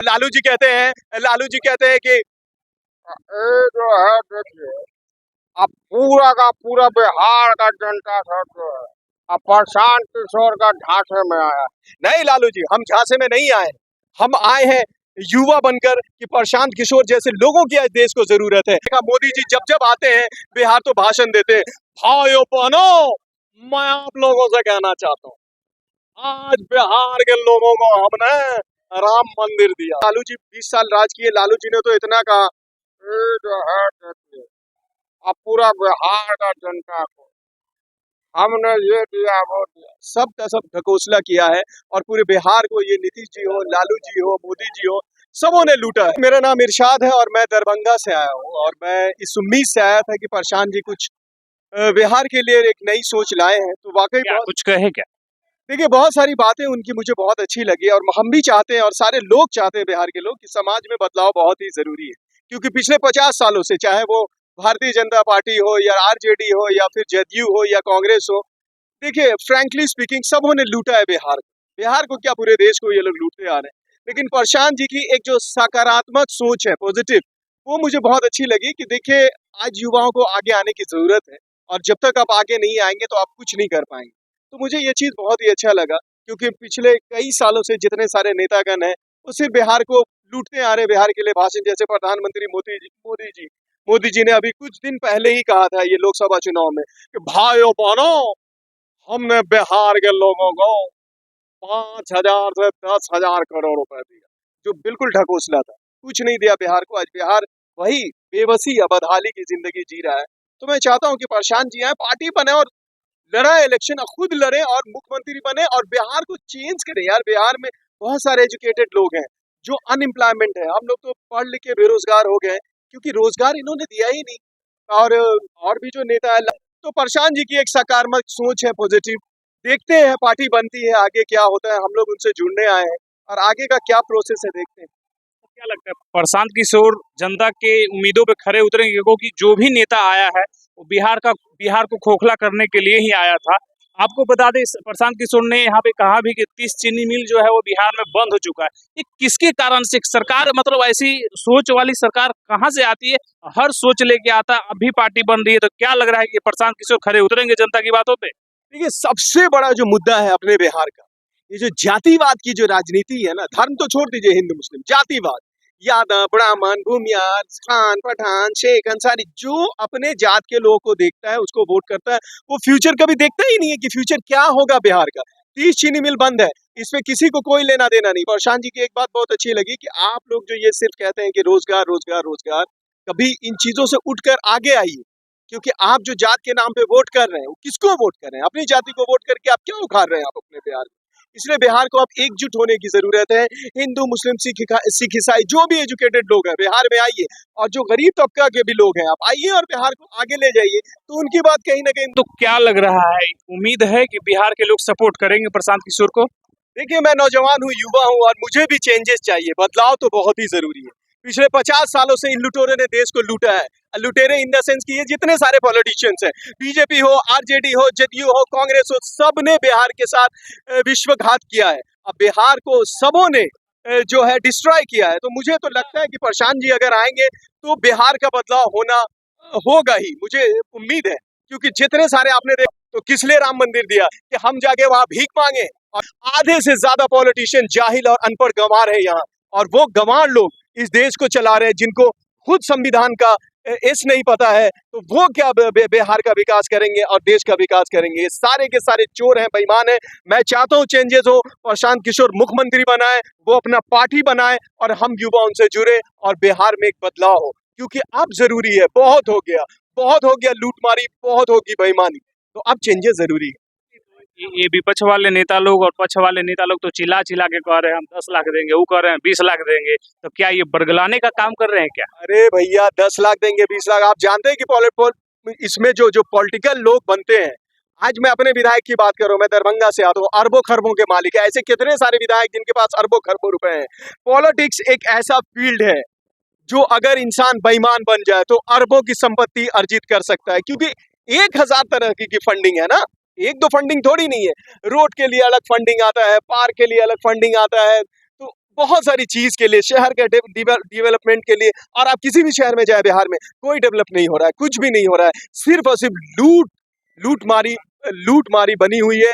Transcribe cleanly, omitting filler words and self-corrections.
लालू जी कहते हैं कि ये जो है देखिए, अब पूरा का पूरा बिहार का जनता सब जो है अब प्रशांत किशोर का ढांचे में आया। नहीं लालू जी, हम झांसे में नहीं आए, हम आए हैं युवा बनकर कि प्रशांत किशोर जैसे लोगों की आज देश को जरूरत है। मोदी जी जब जब आते हैं बिहार तो भाषण देते हैं। भाइयों बहनों, मैं आप लोगों से कहना चाहता हूँ, आज बिहार के लोगों को हमने राम मंदिर दिया। लालू जी 20 साल राज किए, लालू जी ने तो इतना कहा। ये जो है देखिए, अब पूरा बिहार का जनता को हमने ये दिया वो दिया, सब का सब ढकोसला किया है और पूरे बिहार को ये नीतीश जी हो, लालू जी हो, मोदी जी हो, सबों ने लूटा है। मेरा नाम इरशाद है और मैं दरभंगा से आया हूँ और मैं इस उम्मीद से आया था कि प्रशांत जी कुछ बिहार के लिए एक नई सोच लाए हैं, तो वाकई क्या बहुत कुछ कहे क्या? देखिए बहुत सारी बातें उनकी मुझे बहुत अच्छी लगी और हम भी चाहते हैं और सारे लोग चाहते हैं, बिहार के लोग, कि समाज में बदलाव बहुत ही जरूरी है। क्योंकि पिछले 50 सालों से, चाहे वो भारतीय जनता पार्टी हो या आरजेडी हो या फिर जदयू हो या कांग्रेस हो, देखिए फ्रैंकली स्पीकिंग सबों ने लूटा है बिहार को। बिहार को क्या, पूरे देश को ये लोग लूटते आ रहे हैं। लेकिन प्रशांत जी की एक जो सकारात्मक सोच है, पॉजिटिव, वो मुझे बहुत अच्छी लगी कि देखिए आज युवाओं को आगे आने की जरूरत है और जब तक आप आगे नहीं आएंगे तो आप कुछ नहीं कर पाएंगे। तो मुझे ये चीज बहुत ही अच्छा लगा, क्योंकि पिछले कई सालों से जितने सारे नेतागण हैं वो सिर्फ बिहार को लूटते आ रहे, बिहार के लिए भाषण, जैसे प्रधानमंत्री मोदी जी ने अभी कुछ दिन पहले ही कहा था ये लोकसभा चुनाव में कि भाइयों बहनों, हमने बिहार के लोगों को 5,000 से 10,000 करोड़ रुपए दिया, जो बिल्कुल ढकोसला था, कुछ नहीं दिया बिहार को। आज बिहार वही बेबसी या बदहाली की जिंदगी जी रहा है। तो मैं चाहता हूं कि प्रशांत जी आए, पार्टी बने और लड़ाई इलेक्शन, खुद लड़े और मुख्यमंत्री बने और बिहार को चेंज करें। यार बिहार में बहुत सारे एजुकेटेड लोग हैं जो अनएम्प्लॉयमेंट है, हम लोग तो पढ़ लिख के बेरोजगार हो गए क्योंकि रोजगार इन्होंने दिया ही नहीं। और भी जो नेता है, तो प्रशांत जी की एक सकारात्मक सोच है, पॉजिटिव। देखते हैं पार्टी बनती है, आगे क्या होता है, हम लोग उनसे जुड़ने आए हैं और आगे का क्या प्रोसेस है देखते हैं। क्या लगता है प्रशांत किशोर जनता के उम्मीदों पे खरे उतरेंगे? क्योंकि जो भी नेता आया है वो बिहार को खोखला करने के लिए ही आया था। आपको बता दें, प्रशांत किशोर ने यहाँ पे कहा भी कि 30 चीनी मिल जो है वो बिहार में बंद हो चुका है। ये किसके कारण से सरकार, मतलब ऐसी सोच वाली सरकार कहाँ से आती है? हर सोच लेके आता है, अभी पार्टी बन रही है, तो क्या लग रहा है कि प्रशांत किशोर खरे उतरेंगे जनता की बातों पे? देखिए सबसे बड़ा जो मुद्दा है अपने बिहार का, ये जो जातिवाद की जो राजनीति है ना, धर्म तो छोड़ दीजिए, हिंदू मुस्लिम, जातिवाद, यादव ब्राह्मण भूमियार खान पठान शेख अंसारी, जो अपने जात के लोगों को देखता है उसको वोट करता है, वो फ्यूचर कभी देखता ही नहीं है कि फ्यूचर क्या होगा बिहार का। 30 चीनी मिल बंद है, इसमें किसी को कोई लेना देना नहीं। प्रशांत जी की एक बात बहुत अच्छी लगी कि आप लोग जो ये सिर्फ कहते हैं कि रोजगार रोजगार रोजगार, कभी इन चीजों से उठकर आगे आइए। क्योंकि आप जो जात के नाम पे वोट कर रहे हैं, वो किसको वोट कर रहे हैं? अपनी जाति को वोट करके आप क्या उखाड़ रहे हैं आप अपने बिहार में? इसलिए बिहार को अब एकजुट होने की जरूरत है। हिंदू मुस्लिम सिख ईसाई जो भी एजुकेटेड लोग हैं बिहार में आइए, और जो गरीब तबका के भी लोग हैं आप आइए और बिहार को आगे ले जाइए, तो उनकी बात कहीं ना कहीं। तो क्या लग रहा है, उम्मीद है कि बिहार के लोग सपोर्ट करेंगे प्रशांत किशोर को? देखिए मैं नौजवान हूँ, युवा हूँ और मुझे भी चेंजेस चाहिए, बदलाव तो बहुत ही जरूरी है। पिछले 50 सालों से इन लुटेरों ने देश को लूटा है। लुटेरे इन द सेंस की ये जितने सारे पॉलिटिशियंस हैं, बीजेपी हो, आरजेडी हो, जदयू हो, कांग्रेस हो, सब ने बिहार के साथ विश्वघात किया है। अब बिहार को सबों ने जो है डिस्ट्रॉय किया है। तो मुझे तो लगता है कि प्रशांत जी अगर आएंगे तो बिहार का बदलाव होना होगा ही, मुझे उम्मीद है। क्योंकि जितने सारे आपने देखा, तो किस लिए राम मंदिर दिया कि हम जाके वहां भीख मांगे? और आधे से ज्यादा पॉलिटिशियन जाहिल और अनपढ़ गंवार है यहाँ, और वो गंवार लोग इस देश को चला रहे हैं जिनको खुद संविधान का इस नहीं पता है, तो वो क्या बिहार का विकास करेंगे और देश का विकास करेंगे? ये सारे के सारे चोर हैं, बेईमान हैं। मैं चाहता हूँ चेंजेस हो, प्रशांत किशोर मुख्यमंत्री बनाए, वो अपना पार्टी बनाए और हम युवा उनसे जुड़े और बिहार में एक बदलाव हो। क्योंकि अब जरूरी है, बहुत हो गया लूटमारी, बहुत होगी बेईमानी, तो अब चेंजेस जरूरी है। ये विपक्ष वाले नेता लोग और पक्ष वाले नेता लोग तो चिल्ला चिल्ला के कह रहे हैं हम 10 लाख देंगे, वो कह रहे हैं 20 लाख देंगे, तो क्या ये बरगलाने का काम कर रहे हैं क्या? अरे भैया 10 लाख देंगे, 20 लाख, आप जानते हैं कि इसमें जो जो पॉलिटिकल लोग बनते हैं, आज मैं अपने विधायक की बात कर रहा हूँ, मैं दरभंगा से आता हूँ, अरबों खरबों के मालिक है। ऐसे कितने सारे विधायक जिनके पास अरबों खरबों रुपए हैं। पॉलिटिक्स एक ऐसा फील्ड है जो अगर इंसान बेईमान बन जाए तो अरबों की संपत्ति अर्जित कर सकता है। क्योंकि 1000 तरह की फंडिंग है ना, एक दो फंडिंग थोड़ी नहीं है। रोड के लिए अलग फंडिंग आता है, पार्क के लिए अलग फंडिंग आता है, तो बहुत सारी चीज के लिए, शहर के डेवलपमेंट के लिए। और आप किसी भी शहर में जाए बिहार में, कोई डेवलप नहीं हो रहा है, कुछ भी नहीं हो रहा है, सिर्फ और सिर्फ लूट मारी बनी हुई है।